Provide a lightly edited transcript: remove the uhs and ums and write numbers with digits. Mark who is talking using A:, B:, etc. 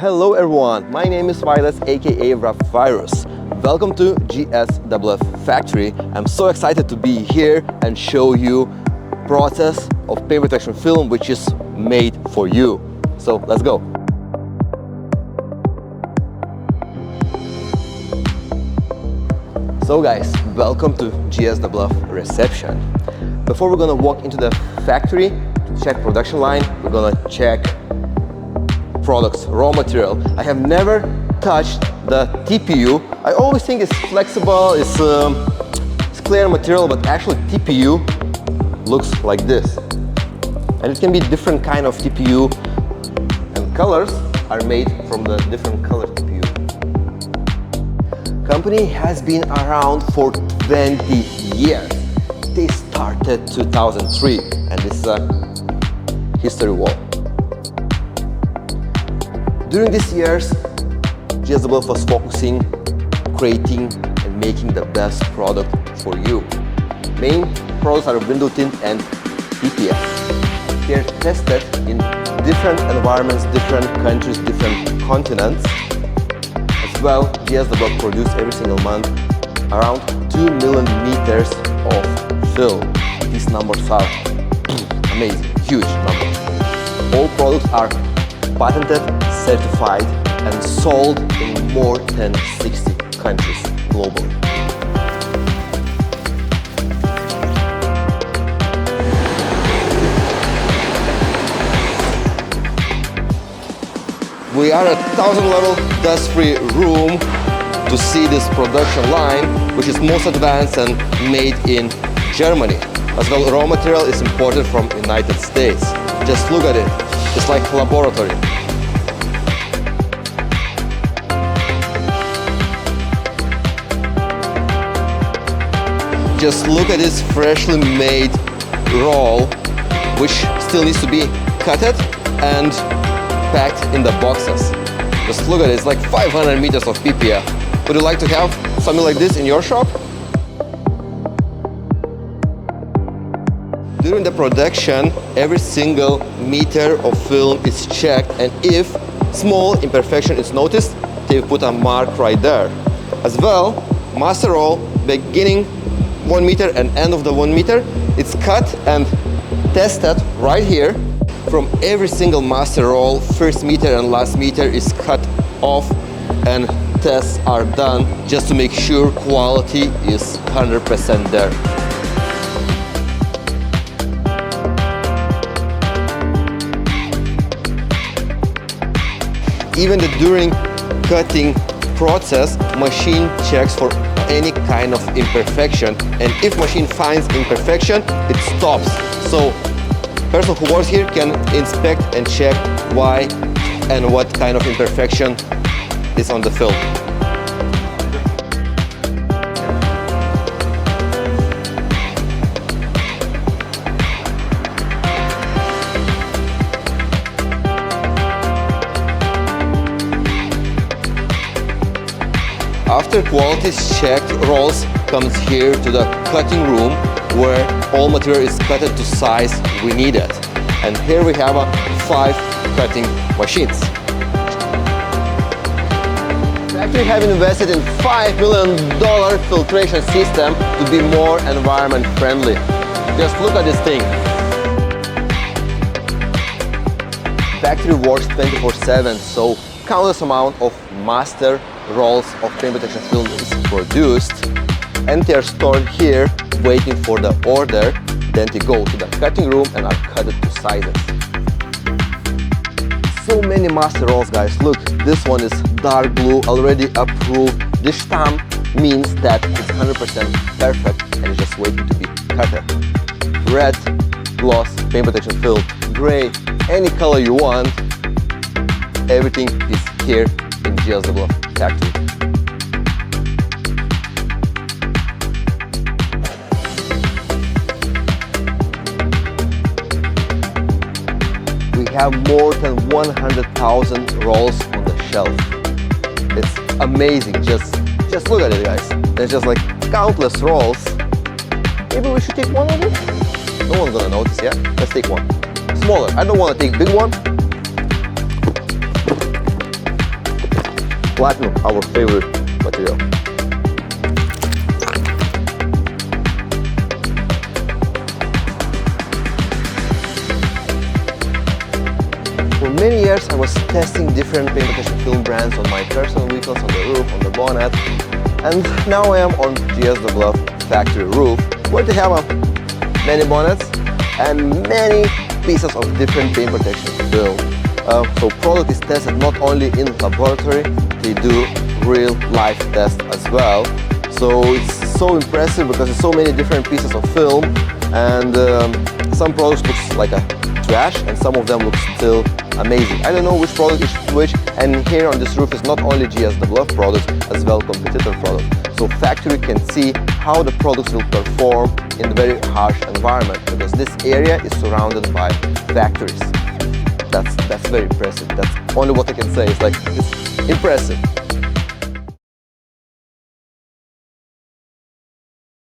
A: Hello everyone, my name is Vilas, aka Virus. Welcome to GSWF factory. I'm so excited to be here and show you process of paint protection film which is made for you. So let's go. So guys, welcome to GSWF reception. Before we're gonna walk into the factory to check production line, we're gonna check products, raw material. I have never touched the TPU. I always think it's flexible, it's clear material, but actually TPU looks like this. And it can be different kind of TPU, and colors are made from the different color TPU. Company has been around for 20 years. They started 2003, and this is a history wall. During these years, GSWF was focusing, creating and making the best product for you. Main products are window tint and PPF. They're tested in different environments, different countries, different continents. As well, GSWF produces every single month around 2 million meters of film. These numbers are amazing, huge numbers. All products are patented, certified, and sold in more than 60 countries globally. We are at 1000 level dust-free room to see this production line, which is most advanced and made in Germany. As well, raw material is imported from United States. Just look at it. It's like a laboratory. Just look at this freshly made roll, which still needs to be cutted and packed in the boxes. Just look at it, it's like 500 meters of PPF. Would you like to have something like this in your shop? During the production, every single meter of film is checked, and if small imperfection is noticed, they put a mark right there. As well, master roll beginning 1 meter and end of the 1 meter, it's cut and tested right here. From every single master roll, first meter and last meter is cut off and tests are done just to make sure quality is 100% there. Even during cutting process, machine checks for any kind of imperfection, and if machine finds imperfection, it stops. So person who works here can inspect and check why and what kind of imperfection is on the film. After quality is checked, rolls comes here to the cutting room where all material is cut to size we need it. And here we have 5 cutting machines. Factory have invested in $5 million filtration system to be more environment friendly. Just look at this thing. Factory works 24/7, so countless amount of master rolls of paint protection film is produced, and they are stored here waiting for the order. Then they go to the cutting room and are cut to sizes. So many master rolls, guys. Look, this one is dark blue, already approved. This stamp means that it's 100% perfect and it's just waiting to be cut. Red, gloss, paint protection film, gray, any color you want. Everything is here in GSWF factory. We have more than 100,000 rolls on the shelf. It's amazing. Just look at it, guys. There's just like countless rolls. Maybe we should take one of it? No one's gonna notice, yeah? Let's take one. Smaller. I don't want to take big one. platinum, our favorite material. For many years I was testing different paint protection film brands on my personal vehicles, on the roof, on the bonnet, and now I am on GSWF factory roof, where they have many bonnets and many pieces of different paint protection film. So product is tested not only in laboratory, they do real life tests as well. So it's so impressive because there's so many different pieces of film, and some products looks like a trash and some of them look still amazing. I don't know which product is which, and here on this roof is not only GSWF products as well competitor products. So factory can see how the products will perform in a very harsh environment, because this area is surrounded by factories. That's very impressive. That's only what I can say. It's impressive.